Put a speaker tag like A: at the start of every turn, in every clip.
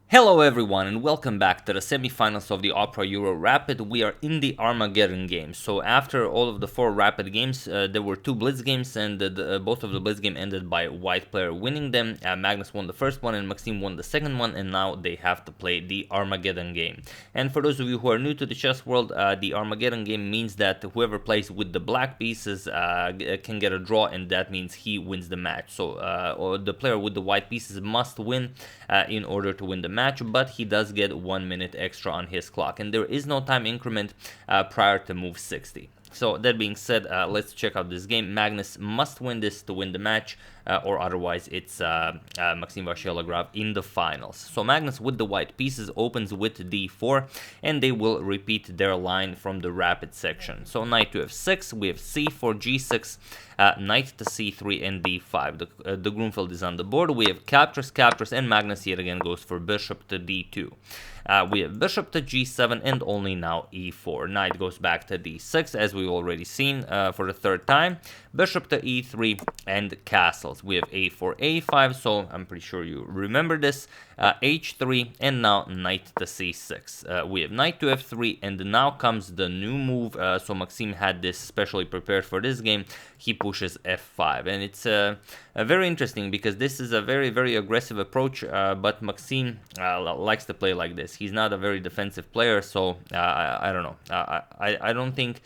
A: Hello everyone and welcome back to the semifinals of the Opera Euro Rapid. We are in the Armageddon game. So after all of the 4 Rapid games, there were 2 Blitz games and both of the Blitz games ended by white player winning them. Magnus won the first one and Maxime won the second one, and now they have to play the Armageddon game. And for those of you who are new to the chess world, the Armageddon game means that whoever plays with the black pieces can get a draw, and that means he wins the match. So or the player with the white pieces must win in order to win the match, but he does get 1 minute extra on his clock, and there is no time increment prior to move 60. So that being said, let's check out this game. Magnus must win this to win the match, or otherwise it's Maxime Vachier Lagrave in the finals. So Magnus with the white pieces opens with d4, and they will repeat their line from the rapid section. So knight to f6, we have c4, g6, knight to c3, and d5. The Gruenfeld is on the board. We have captures, and Magnus yet again goes for bishop to d2. We have bishop to g7 and only now e4. Knight goes back to d6 as we've already seen for the third time. Bishop to e3 and castles. We have a4, a5, so I'm pretty sure you remember this. h3 and now knight to c6. We have knight to f3, and now comes the new move. So Maxime had this specially prepared for this game. He pushes f5, and it's very interesting because this is a very aggressive approach, but Maxime likes to play like this. He's not a very defensive player, so I don't know. I don't think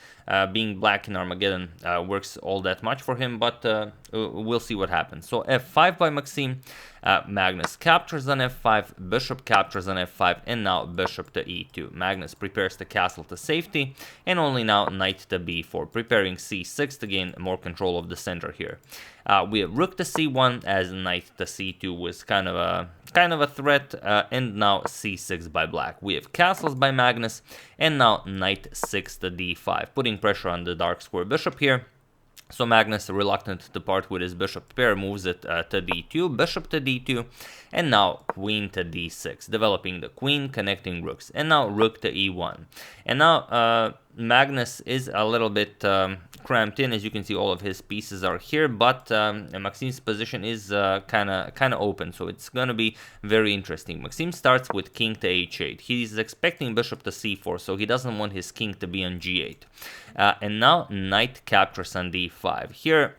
A: being black in Armageddon works all that much for him, but we'll see what happens. So f5 by Maxime. Magnus captures on f5, bishop captures on f5, and now bishop to e2. Magnus prepares the castle to safety, and only now knight to b4, preparing c6 to gain more control of the center here. We have rook to c1 as knight to c2 was kind of a threat, and now c6 by black. We have castles by Magnus, and now knight 6 to d5, putting pressure on the dark square bishop here. So Magnus, reluctant to part with his bishop pair, moves it to d2, bishop to d2, and now queen to d6, developing the queen, connecting rooks, and now rook to e1. And now Magnus is a little bit cramped in. As you can see, all of his pieces are here, but Maxime's position is kind of open, so it's gonna be very interesting. Maxime starts with king to h8. He's expecting bishop to c4, so he doesn't want his king to be on g8. And now knight captures on d5. Here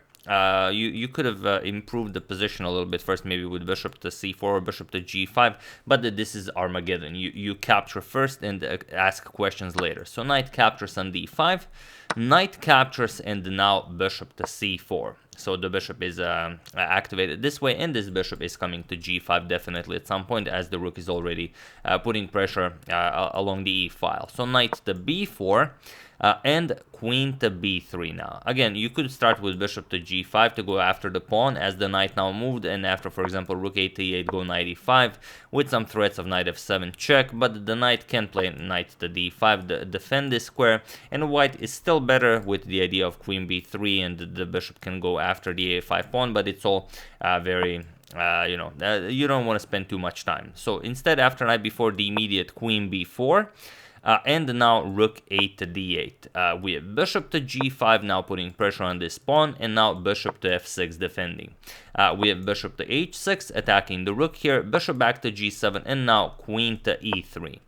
A: you could have improved the position a little bit first, maybe with bishop to c4 or bishop to g5, but this is Armageddon. You capture first and ask questions later. So knight captures on d5, knight captures, and now bishop to c4. So the bishop is activated this way, and this bishop is coming to g5 definitely at some point, as the rook is already putting pressure along the e file. So knight to b4 and queen to b3 now. Again, you could start with bishop to g5 to go after the pawn, as the knight now moved, and after, for example, rook a to e8, go knight e5 with some threats of knight f7 check, but the knight can play knight to d5, defend this square, and white is still better with the idea of queen b3, and the bishop can go after the a5 pawn, but it's all very you don't want to spend too much time. So instead, after knight b4, the immediate queen b4, and now rook a to d8. We have bishop to g5 now, putting pressure on this pawn, and now bishop to f6 defending. We have bishop to h6 attacking the rook here, bishop back to g7, and now queen to e3.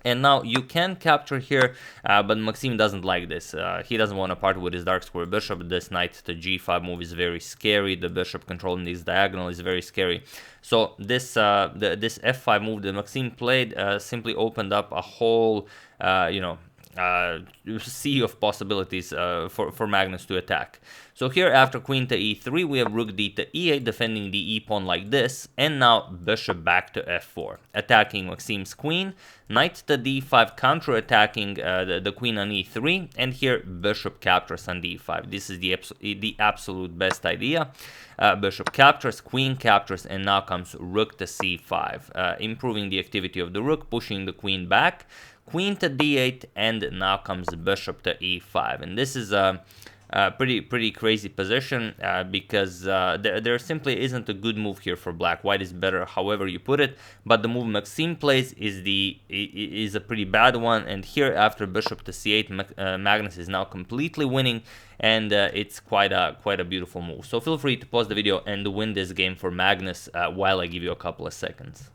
A: And now you can capture here, but Maxime doesn't like this. He doesn't want to part with his dark square bishop. This knight to g5 move is very scary. The bishop controlling this diagonal is very scary. So this this f5 move that Maxime played simply opened up a whole sea of possibilities for Magnus to attack. So here, after queen to e3, we have rook d to e8, defending the e pawn like this, and now bishop back to f4, attacking Maxime's queen, knight to d5, counter-attacking the queen on e3, and here bishop captures on d5. This is the absolute best idea. Bishop captures, queen captures, and now comes rook to c5, improving the activity of the rook, pushing the queen back, queen to d8, and now comes bishop to e5. And this is a pretty crazy position because there simply isn't a good move here for black. White is better however you put it, but the move Maxime plays is a pretty bad one, and here after bishop to c8, Magnus is now completely winning, and it's quite a beautiful move. So feel free to pause the video and win this game for Magnus while I give you a couple of seconds.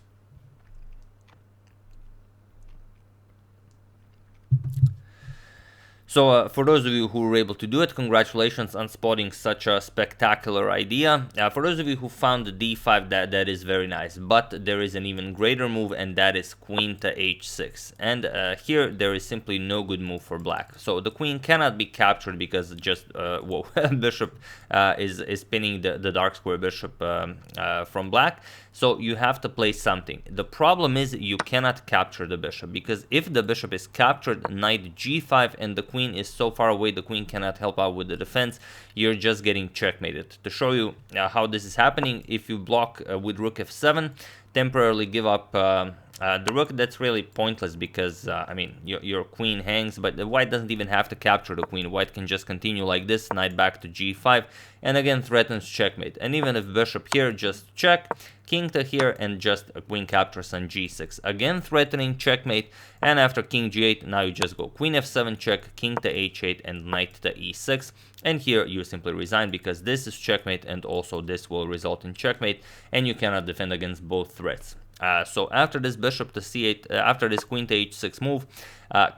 A: So for those of you who were able to do it, congratulations on spotting such a spectacular idea. For those of you who found the d5, that is very nice, but there is an even greater move, and that is queen to h6. And here there is simply no good move for black. So the queen cannot be captured because just whoa, bishop is pinning the dark square bishop from black. So you have to play something. The problem is you cannot capture the bishop, because if the bishop is captured, knight g5, and the queen is so far away, the queen cannot help out with the defense, you're just getting checkmated. To show you how this is happening, if you block with rook f7, temporarily give up the rook, that's really pointless, because I mean your queen hangs, but the white doesn't even have to capture the queen. White can just continue like this, knight back to g5, and again threatens checkmate. And even if bishop here, just check, king to here, and just a queen captures on g6, again threatening checkmate. And after king g8, now you just go queen f7 check, king to h8, and knight to e6. And here you simply resign, because this is checkmate, and also this will result in checkmate, and you cannot defend against both threats. So after this bishop to c8, after this queen to h6 move,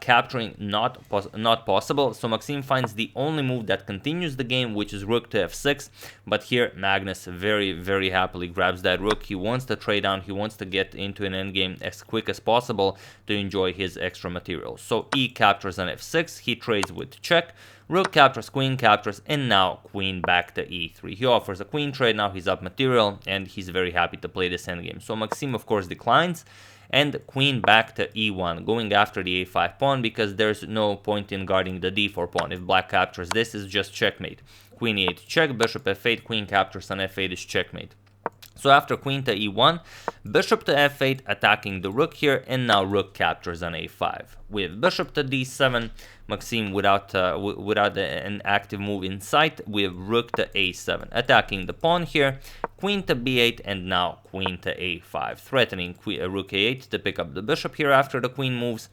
A: capturing not possible. So Maxime finds the only move that continues the game, which is rook to f6. But here Magnus very happily grabs that rook. He wants to trade down. He wants to get into an endgame as quick as possible to enjoy his extra material. So e captures on f6. He trades with check. Rook captures, queen captures, and now queen back to e3. He offers a queen trade, now he's up material, and he's very happy to play this endgame. So Maxime, of course, declines, and queen back to e1, going after the a5 pawn, because there's no point in guarding the d4 pawn. If black captures this, is just checkmate. Queen e8 check, bishop f8, queen captures on f8 is checkmate. So after queen to e1, bishop to f8, attacking the rook here, and now rook captures on a5. With bishop to d7, Maxime, without an active move in sight, with rook to a7, attacking the pawn here, queen to b8, and now queen to a5, threatening rook a8 to pick up the bishop here after the queen moves.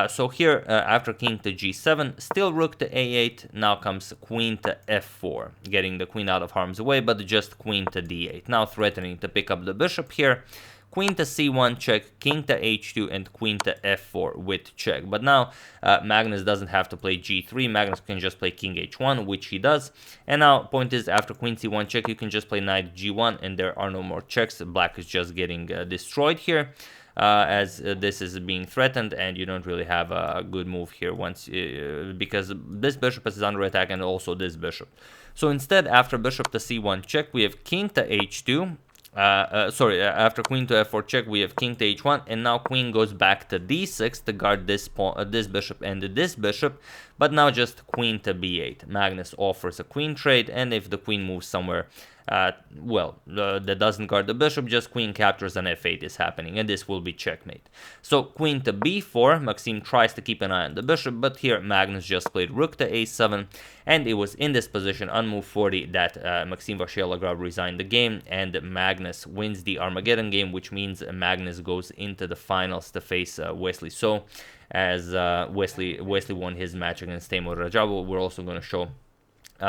A: So here, after king to g7, still rook to a8, now comes queen to f4, getting the queen out of harm's way, but just queen to d8, now threatening to pick up the bishop here. Queen to c1 check, king to h2, and queen to f4 with check. But now Magnus doesn't have to play g3, Magnus can just play king h1, which he does. And now point is, after queen c1 check, you can just play knight g1, and there are no more checks. Black is just getting destroyed here, as this is being threatened, and you don't really have a good move here once because this bishop is under attack, and also this bishop. So instead, after bishop to c1 check, we have king to h2. After queen to f4 check, we have king to h1, and now queen goes back to d6 to guard this pawn, this bishop and this bishop, but now just queen to b8. Magnus offers a queen trade, and if the queen moves somewhere, that doesn't guard the bishop, just queen captures on f8 is happening, and this will be checkmate. So queen to b4, Maxime tries to keep an eye on the bishop, but here Magnus just played rook to a7, and it was in this position on move 40 that Maxime Vachier Lagrave resigned the game, and Magnus wins the Armageddon game, which means Magnus goes into the finals to face Wesley So, as Wesley won his match against Teimur Rajabu. We're also going to show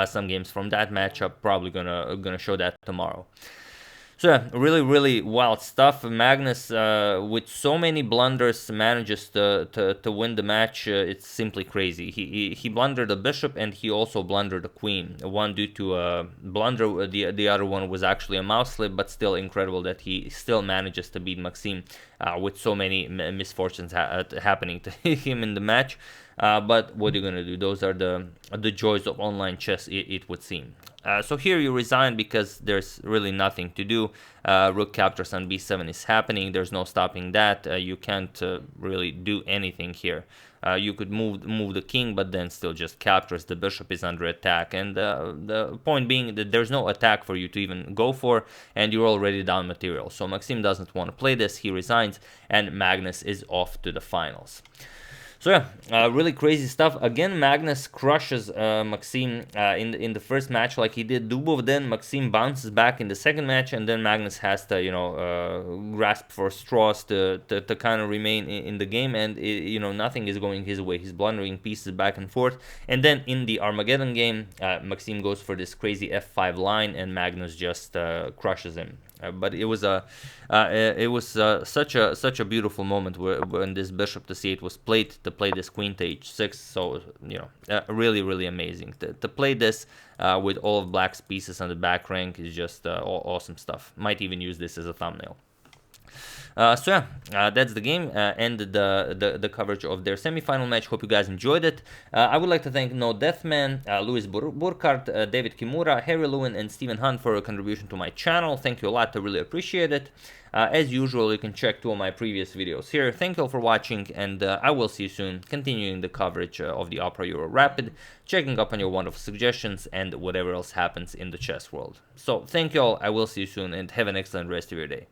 A: some games from that matchup, probably gonna show that tomorrow. So yeah, really wild stuff. Magnus, with so many blunders, manages to win the match. It's simply crazy. He blundered the bishop, and he also blundered the queen. One due to a blunder, the other one was actually a mouse slip, but still incredible that he still manages to beat Maxime with so many misfortunes happening to him in the match. But what are you gonna do? Those are the joys of online chess, it would seem. So here you resign because there's really nothing to do. Rook captures on b7 is happening. There's no stopping that. You can't really do anything here. You could move the king, but then still just captures. The bishop is under attack, and the point being that there's no attack for you to even go for, and you're already down material. So Maxime doesn't want to play this. He resigns, and Magnus is off to the finals. So yeah, really crazy stuff. Again, Magnus crushes Maxime in the first match like he did Dubov. Then Maxime bounces back in the second match, and then Magnus has to grasp for straws to kind of remain in the game, and nothing is going his way. He's blundering pieces back and forth, and then in the Armageddon game, Maxime goes for this crazy f5 line, and Magnus just crushes him. But it was such a beautiful moment when this bishop to c8 was played to play this queen to h6. So really amazing to play this with all of black's pieces on the back rank is just awesome stuff. Might even use this as a thumbnail. That's the game, and the coverage of their semi-final match. Hope you guys enjoyed it. I would like to thank No Deathman, Louis Burkhardt, David Kimura, Harry Lewin, and Stephen Hunt for your contribution to my channel. Thank you a lot, I really appreciate it. As usual, you can check 2 of my previous videos here. Thank you all for watching, and I will see you soon, continuing the coverage of the Opera Euro Rapid, checking up on your wonderful suggestions, and whatever else happens in the chess world. So, thank you all, I will see you soon, and have an excellent rest of your day.